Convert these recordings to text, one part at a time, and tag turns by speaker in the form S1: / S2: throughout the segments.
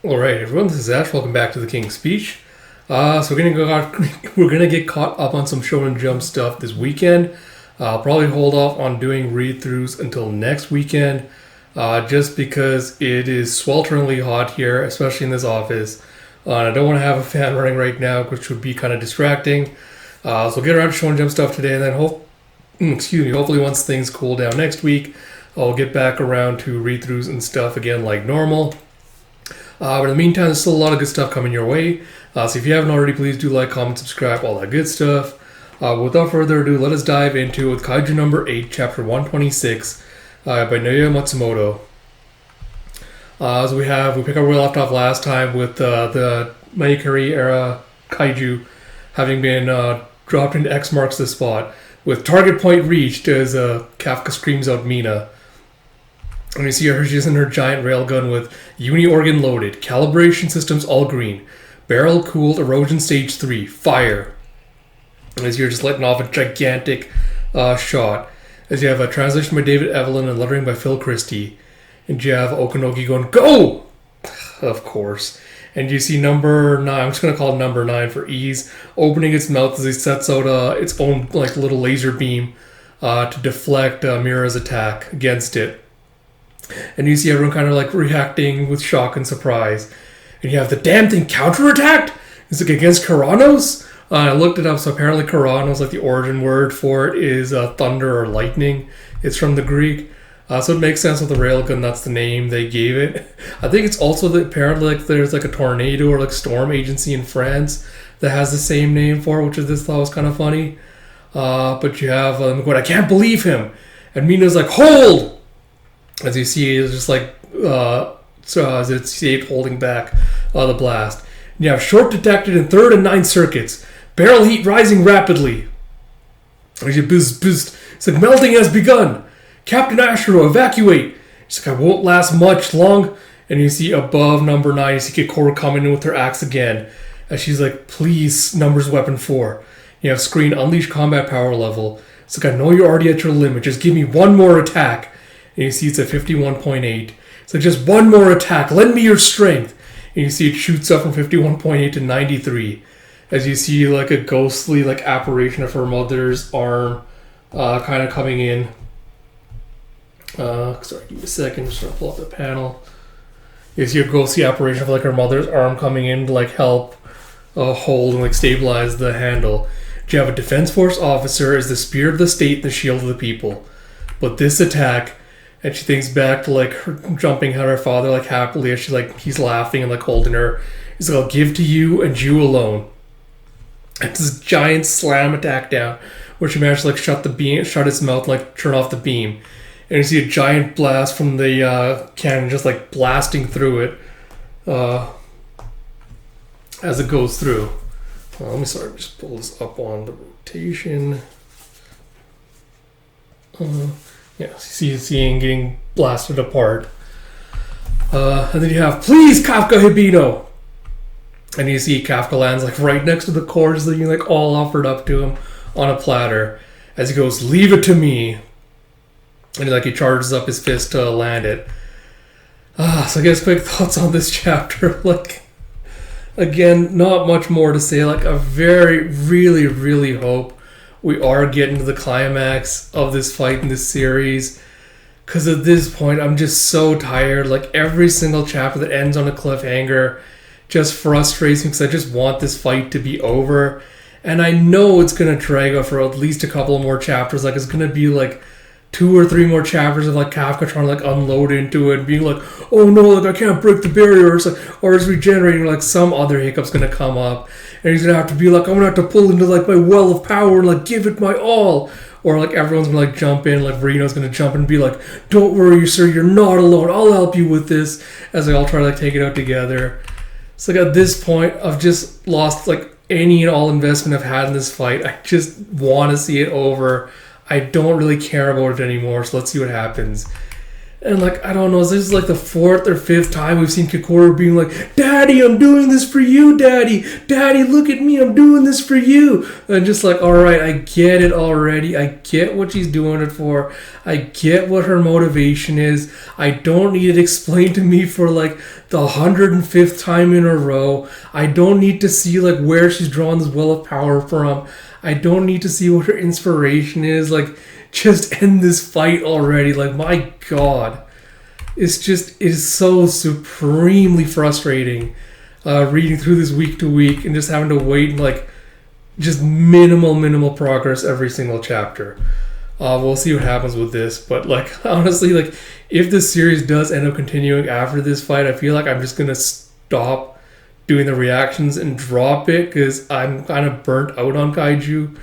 S1: All right, everyone. This is Ash. Welcome back to the King's Speech. So we're gonna get caught up on some Shonen Jump stuff this weekend. I'll probably hold off on doing read-throughs until next weekend, just because it is swelteringly hot here, especially in this office. I don't want to have a fan running right now, which would be kind of distracting. So we'll get around to Shonen Jump stuff today, and then hopefully once things cool down next week, I'll get back around to read-throughs and stuff again like normal. But in the meantime, there's still a lot of good stuff coming your way. So if you haven't already, please do like, comment, subscribe, all that good stuff. Without further ado, let us dive into with Kaiju No.8, Chapter 126 by Naoya Matsumoto. So we pick up where we left off last time with the Maikari era Kaiju having been dropped into X marks the spot, with target point reached as Kafka screams out Mina. And you see her, she's in her giant railgun with uni-organ loaded, calibration systems all green, barrel cooled, erosion stage 3, fire. And as you're just letting off a gigantic shot. As you have a translation by David Evelyn and lettering by Phil Christie. And you have Okanoki going, go! Of course. And you see number 9, I'm just going to call it number 9 for ease, opening its mouth as he sets out its own little laser beam to deflect Mira's attack against it. And you see everyone kind of reacting with shock and surprise. And you have the damn thing counterattacked? Is it against Karanos? I looked it up, so apparently Karanos, the origin word for it is thunder or lightning. It's from the Greek. So it makes sense with the railgun, that's the name they gave it. I think it's also that apparently there's a tornado or storm agency in France that has the same name for it, which I just thought was kind of funny. But you have going, I can't believe him. And Mina's like, hold! As you see, it's just as you see it holding back the blast. And you have short detected in 3rd and 9th circuits. Barrel heat rising rapidly. As you boost. It's like melting has begun. Captain Ashuro, evacuate. She's like, I won't last much long. And you see above number 9, you see Kikoro coming in with her axe again. As she's like, please, numbers weapon 4. You have screen unleash combat power level. It's like, I know you're already at your limit. Just give me one more attack. And you see it's at 51.8. So just one more attack. Lend me your strength. And you see it shoots up from 51.8 to 93. As you see a ghostly apparition of her mother's arm kind of coming in. Sorry, give me a second. I'm just going to pull up the panel. You see a ghostly apparition of her mother's arm coming in to help hold and stabilize the handle. You have a defense force officer as the spear of the state and the shield of the people. But this attack... And she thinks back to her jumping at her father happily as he's laughing and holding her. He's like, I'll give to you and you alone. And this giant slam attack down where she managed to shut his mouth and turn off the beam. And you see a giant blast from the cannon just blasting through it as it goes through. Let me just pull this up on the rotation. Yeah, seeing getting blasted apart. And then you have, please, Kafka Hibino! And you see Kafka lands right next to the corpse that you all offered up to him on a platter. As he goes, leave it to me. And he charges up his fist to land it. So I guess quick thoughts on this chapter. Again, not much more to say. I really, really hope we are getting to the climax of this fight in this series. Because at this point, I'm just so tired. Every single chapter that ends on a cliffhanger just frustrates me because I just want this fight to be over. And I know it's going to drag out for at least a couple more chapters. It's going to be 2 or 3 more chapters of Kafka trying to unload into it and being oh no, I can't break the barrier, or it's regenerating, some other hiccup's gonna come up and he's gonna have to be I'm gonna have to pull into my well of power and give it my all, or everyone's gonna jump in, Reno's gonna jump in and be don't worry sir, you're not alone, I'll help you with this, as they all try to take it out together. So at this point I've just lost any and all investment I've had in this fight. I just want to see it over. I don't really care about it anymore, so let's see what happens. And like, I don't know, this is like the 4th or 5th time we've seen Kikoru being like, Daddy, I'm doing this for you, Daddy. Daddy, look at me, I'm doing this for you. And just like, all right, I get it already. I get what she's doing it for. I get what her motivation is. I don't need it explained to me for like the 105th time in a row. I don't need to see like where she's drawing this well of power from. I don't need to see what her inspiration is. Like, just end this fight already. Like, my God. It is so supremely frustrating reading through this week to week and just having to wait and like just minimal progress every single chapter. We'll see what happens with this. But like, honestly, like if this series does end up continuing after this fight, I feel like I'm just going to stop doing the reactions and drop it because I'm kind of burnt out on Kaiju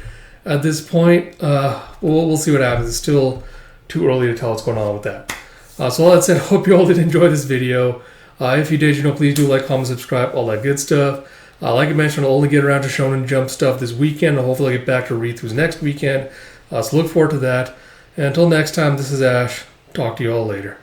S1: at this point. We'll see what happens. It's still too early to tell what's going on with that. So all that said, I hope you all did enjoy this video. If you did, please do like, comment, subscribe, all that good stuff. Like I mentioned, I'll only get around to Shonen Jump stuff this weekend. I'll hopefully get back to read-throughs next weekend. So look forward to that. And until next time, this is Ash. Talk to you all later.